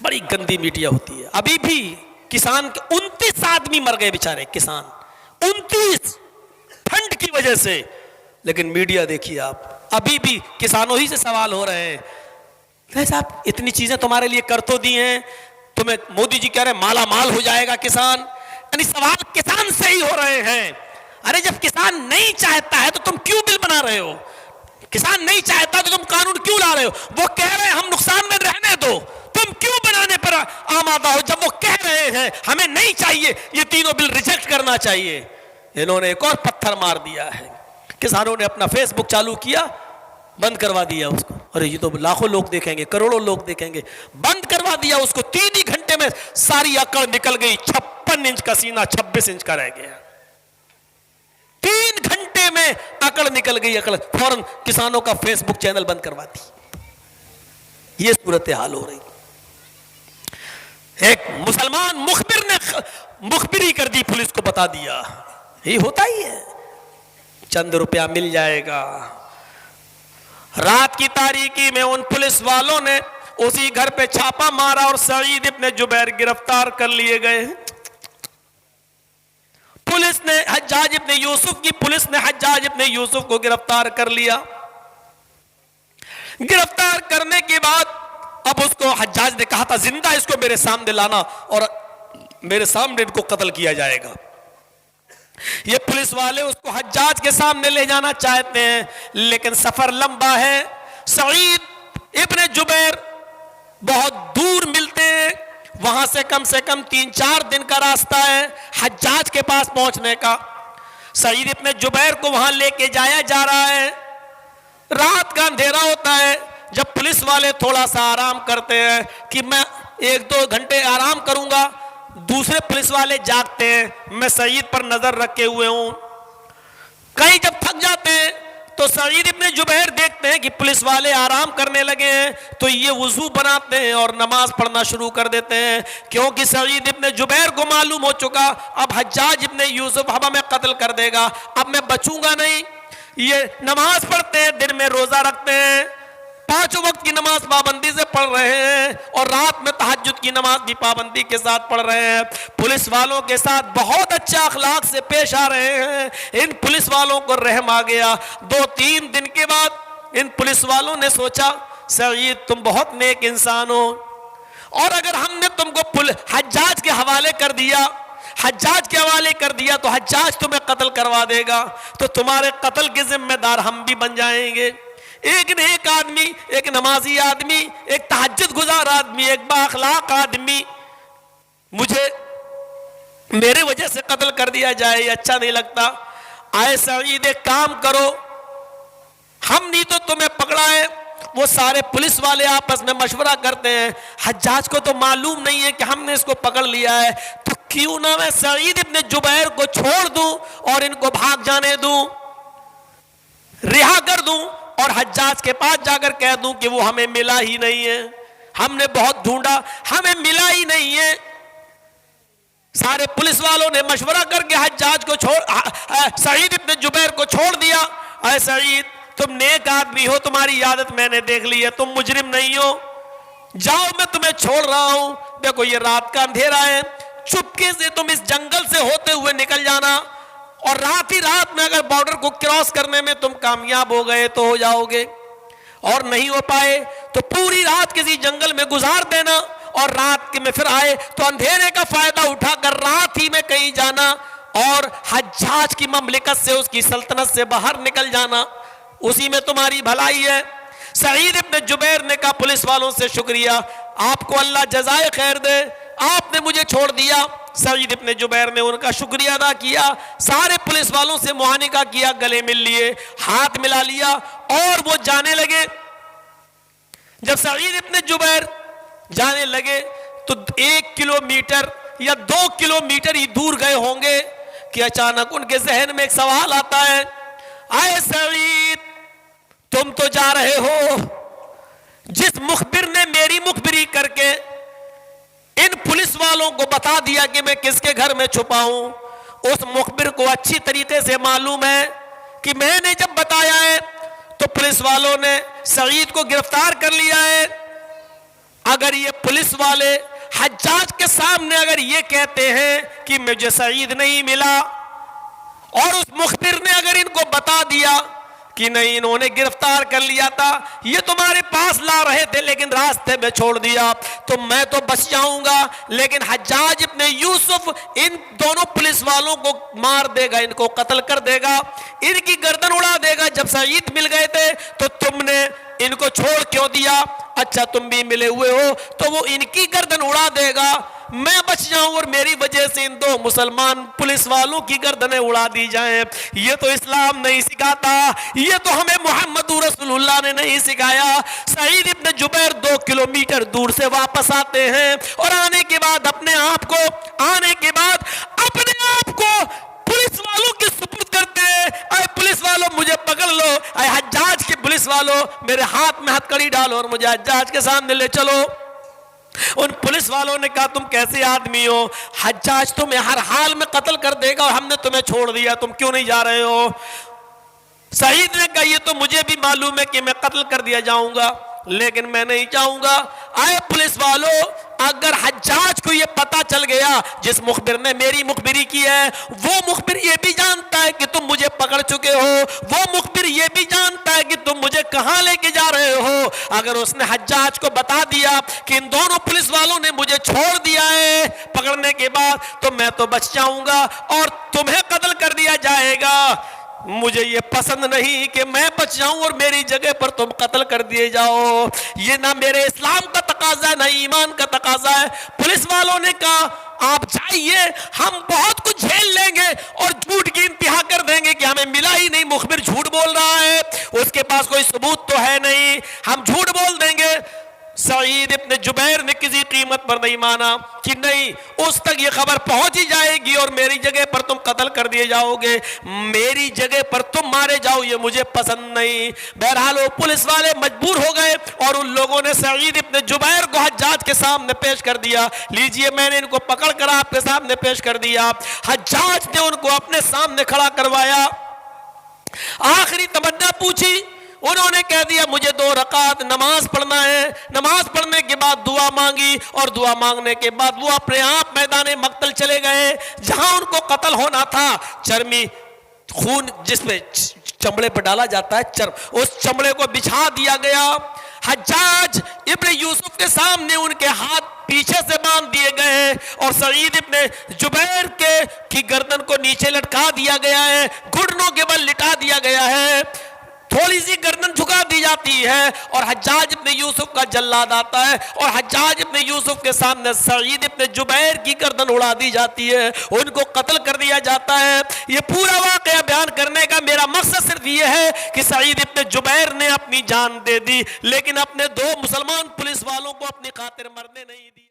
बड़ी गंदी मीडिया होती है। अभी भी किसान के 29 आदमी मर गए बेचारे किसान, 29 ठंड की वजह से। लेकिन मीडिया देखिए आप, अभी भी किसानों ही से सवाल हो रहे हैं। साहब इतनी चीजें तुम्हारे लिए कर तो दी हैं, तुम्हें मोदी जी कह रहे हैं माला माल हो जाएगा किसान, यानी सवाल किसान से ही हो रहे हैं। अरे जब किसान नहीं चाहता है तो तुम क्यों बिल बना रहे हो? किसान नहीं चाहता तो तुम कानून क्यों ला रहे हो? वो कह रहे हैं हम नुकसान में रहने दो, तुम क्यों बनाने पर आमादा हो? जब वो कह रहे हैं हमें नहीं चाहिए, ये तीनों बिल रिजेक्ट करना चाहिए, इन्होंने एक और पत्थर मार दिया है। किसानों ने अपना फेसबुक चालू किया, बंद करवा दिया उसको। अरे ये तो लाखों लोग देखेंगे, करोड़ों लोग देखेंगे, बंद करवा दिया उसको। 3 ही घंटे में सारी अकड़ निकल गई। 56 इंच का सीना 26 इंच का रह गया। 3 घंटे में अकड़ निकल गई। अकड़ फौरन किसानों का फेसबुक चैनल बंद करवा दी। ये सूरत हाल हो रही। एक मुसलमान मुखबिर ने मुखबिरी कर दी, पुलिस को बता दिया। ये होता ही है, चंद रुपया मिल जाएगा। रात की तारीकी में उन पुलिस वालों ने उसी घर पे छापा मारा और सईद इब्ने जुबैर गिरफ्तार कर लिए गए। पुलिस ने हज्जाज इब्ने यूसुफ की पुलिस ने हज्जाज इब्ने यूसुफ को गिरफ्तार कर लिया। गिरफ्तार करने के बाद अब उसको हज्जाज ने कहा था जिंदा इसको मेरे सामने लाना और मेरे सामने इनको कत्ल किया जाएगा। ये पुलिस वाले उसको हज्जाज के सामने ले जाना चाहते हैं, लेकिन सफर लंबा है। सईद इब्ने जुबैर बहुत दूर मिलते हैं, वहां से कम 3-4 दिन का रास्ता है हज्जाज के पास पहुंचने का। सईद इब्ने जुबैर को वहां लेके जाया जा रहा है। रात का अंधेरा होता है। जब पुलिस वाले थोड़ा सा आराम करते हैं कि मैं 1-2 घंटे आराम करूंगा, दूसरे पुलिस वाले जागते हैं। मैं सईद पर नजर रखे हुए हूं। कहीं जब थक जाते हैं तो सईद इब्ने जुबैर देखते हैं कि पुलिस वाले आराम करने लगे हैं, तो ये वुजू बनाते हैं और नमाज पढ़ना शुरू कर देते हैं, क्योंकि सईद इब्ने जुबैर को मालूम हो चुका अब हज्जाज इब्ने यूसुफ अब हमें कत्ल कर देगा, अब मैं बचूंगा नहीं। ये नमाज पढ़ते हैं, दिन में रोजा रखते हैं, 5 वक्त की नमाज पाबंदी से पढ़ रहे हैं और रात में तहज्जुद की नमाज भी पाबंदी के साथ पढ़ रहे हैं। पुलिस वालों के साथ बहुत अच्छा अखलाक से पेश आ रहे हैं। इन पुलिस वालों को रहम आ गया। 2-3 दिन के बाद इन पुलिस वालों ने सोचा सईद तुम बहुत नेक इंसान हो, और अगर हमने तुमको हज्जाज के हवाले कर दिया, हज्जाज के हवाले कर दिया तो हज्जाज तुम्हें कत्ल करवा देगा, तो तुम्हारे कत्ल के जिम्मेदार हम भी बन जाएंगे। एक नेक आदमी, एक नमाजी आदमी, एक तहज्जुद गुजार आदमी, एक बाअखलाक आदमी, मुझे मेरे वजह से कत्ल कर दिया जाए, ये अच्छा नहीं लगता। आए सईद एक काम करो, हम नहीं तो तुम्हें पकड़ा है। वो सारे पुलिस वाले आपस में मशवरा करते हैं, हज्जाज को तो मालूम नहीं है कि हमने इसको पकड़ लिया है, तो क्यों ना मैं सईद इब्ने जुबैर को छोड़ दूं और इनको भाग जाने दूं, रिहा कर दूं और हज्जाज के पास जाकर कह दूं कि वो हमें मिला ही नहीं है, हमने बहुत ढूंढा, हमें मिला ही नहीं है। सारे पुलिस वालों ने मशवरा करके हज्जाज को सईद इब्ने जुबैर को छोड़ दिया। अरे सईद तुम नेक आदमी हो, तुम्हारी आदत मैंने देख ली है, तुम मुजरिम नहीं हो, जाओ मैं तुम्हें छोड़ रहा हूं। देखो ये रात का अंधेरा है, चुपके से तुम इस जंगल से होते हुए निकल जाना, और रात ही रात में अगर बॉर्डर को क्रॉस करने में तुम कामयाब हो गए तो हो जाओगे, और नहीं हो पाए तो पूरी रात किसी जंगल में गुजार देना, और रात के में फिर आए तो अंधेरे का फायदा उठाकर रात ही में कहीं जाना और हज्जाज की ममलिकत से, उसकी सल्तनत से बाहर निकल जाना, उसी में तुम्हारी भलाई है। सईद इब्ने जुबैर ने कहा पुलिस वालों से शुक्रिया, आपको अल्लाह जज़ाए खैर दे, आपने मुझे छोड़ दिया। सईद इब्ने जुबैर ने उनका शुक्रिया अदा किया, सारे पुलिस वालों से मुआनिका किया, गले मिल लिए, हाथ मिला लिया और वो जाने लगे। जब सईद इब्ने जुबैर जाने लगे तो 1 किलोमीटर या 2 किलोमीटर ही दूर गए होंगे कि अचानक उनके जहन में एक सवाल आता है, आए सईद तुम तो जा रहे हो, जिस मुखबिर ने मेरी मुखबिरी करके इन पुलिस वालों को बता दिया कि मैं किसके घर में छुपा हूं, उस मुखबिर को अच्छी तरीके से मालूम है कि मैंने जब बताया है तो पुलिस वालों ने सईद को गिरफ्तार कर लिया है। अगर ये पुलिस वाले हज्जाज के सामने अगर ये कहते हैं कि मुझे सईद नहीं मिला, और उस मुखबिर ने अगर इनको बता दिया कि नहीं इन्होंने गिरफ्तार कर लिया था, ये तुम्हारे पास ला रहे थे लेकिन रास्ते में छोड़ दिया, तो मैं तो बच जाऊंगा, लेकिन हज्जाज इब्ने यूसुफ इन दोनों पुलिस वालों को मार देगा, इनको कत्ल कर देगा, इनकी गर्दन उड़ा देगा। जब सईद मिल गए थे तो तुमने इनको छोड़ क्यों दिया? अच्छा तुम भी मिले हुए हो तो वो इनकी गर्दन उड़ा देगा, मैं बच जाऊं और मेरी वजह से इन दो मुसलमान पुलिस वालों की गर्दनें उड़ा दी जाएं। ये तो इस्लाम नहीं सिखाता, ये तो हमें मोहम्मद रसूलुल्लाह ने नहीं सिखाया। सईद इब्ने जुबैर 2 किलोमीटर दूर से वापस आते हैं और आने के बाद अपने आप को पुलिस वालों के सुपुर्द करते हैं। अरे पुलिस वालों मुझे पकड़ लो, अरे हज्जाज के पुलिस वालों मेरे हाथ में हथकड़ी डालो और मुझे हज्जाज के सामने ले चलो। उन पुलिस वालों ने कहा तुम कैसे आदमी हो, हज्जाज तुम्हें हर हाल में कत्ल कर देगा और हमने तुम्हें छोड़ दिया, तुम क्यों नहीं जा रहे हो? सईद ने कहा ये तो मुझे भी मालूम है कि मैं कत्ल कर दिया जाऊंगा, लेकिन मैं नहीं चाहूंगा। आए पुलिस वालों, अगर हज्जाज को ये पता चल गया जिस मुखबिर ने मेरी मुखबिरी की है, वो मुखबिर ये भी जानता है कि तुम मुझे पकड़ चुके हो, वो मुखबिर ये भी जानता है कि तुम मुझे कहां लेके जा रहे हो, अगर उसने हज्जाज को बता दिया कि इन दोनों पुलिस वालों ने मुझे छोड़ दिया है पकड़ने के बाद, तो मैं तो बच जाऊंगा और तुम्हें कत्ल कर दिया जाएगा। मुझे ये पसंद नहीं कि मैं बच जाऊं और मेरी जगह पर तुम कत्ल कर दिए जाओ। ये ना मेरे इस्लाम का तकाजा है ना ईमान का तकाजा है। पुलिस वालों ने कहा आप जाइए, हम बहुत कुछ झेल लेंगे और झूठ की इंतहा कर देंगे कि हमें मिला ही नहीं, मुखबिर झूठ बोल रहा है, उसके पास कोई सबूत तो है नहीं, हम झूठ बोल देंगे। सईद इब्ने जुबैर ने किसी कीमत पर नहीं माना कि नहीं, उस तक ये खबर पहुंच ही जाएगी और मेरी जगह पर तुम कत्ल कर दिए जाओगे, मेरी जगह पर तुम मारे जाओ, ये मुझे पसंद नहीं। बहरहाल वो पुलिस वाले मजबूर हो गए और उन लोगों ने सईद इब्ने जुबैर को हज्जाज के सामने पेश कर दिया। लीजिए मैंने इनको पकड़ कर आपके सामने पेश कर दिया। हज्जाज ने उनको अपने सामने खड़ा करवाया, आखिरी तमन्ना पूछी, उन्होंने कह दिया मुझे 2 रकात नमाज पढ़ना है। नमाज पढ़ने के बाद दुआ मांगी और दुआ मांगने के बाद वो अपने आप मैदान मक्तल चले गए जहां उनको कत्ल होना था। चर्मी खून जिसमें चमड़े पर डाला जाता है चर्म, उस चमड़े को बिछा दिया गया। हज्जाज इब्ने यूसुफ के सामने उनके हाथ पीछे से बांध दिए गए और सईद इब्ने जुबैर की गर्दन को नीचे लटका दिया गया है, घुटनों के बल लिटा दिया गया है, थोड़ी सी गर्दन झुका दी जाती है और हज्जाज इब्ने यूसुफ का जल्लाद आता है और हज्जाज इब्ने यूसुफ के सामने सईद इब्ने जुबैर की गर्दन उड़ा दी जाती है, उनको कत्ल कर दिया जाता है। ये पूरा वाकया बयान करने का मेरा मकसद सिर्फ ये है कि सईद इब्ने जुबैर ने अपनी जान दे दी, लेकिन अपने 2 मुसलमान पुलिस वालों को अपनी खातिर मरने नहीं दी।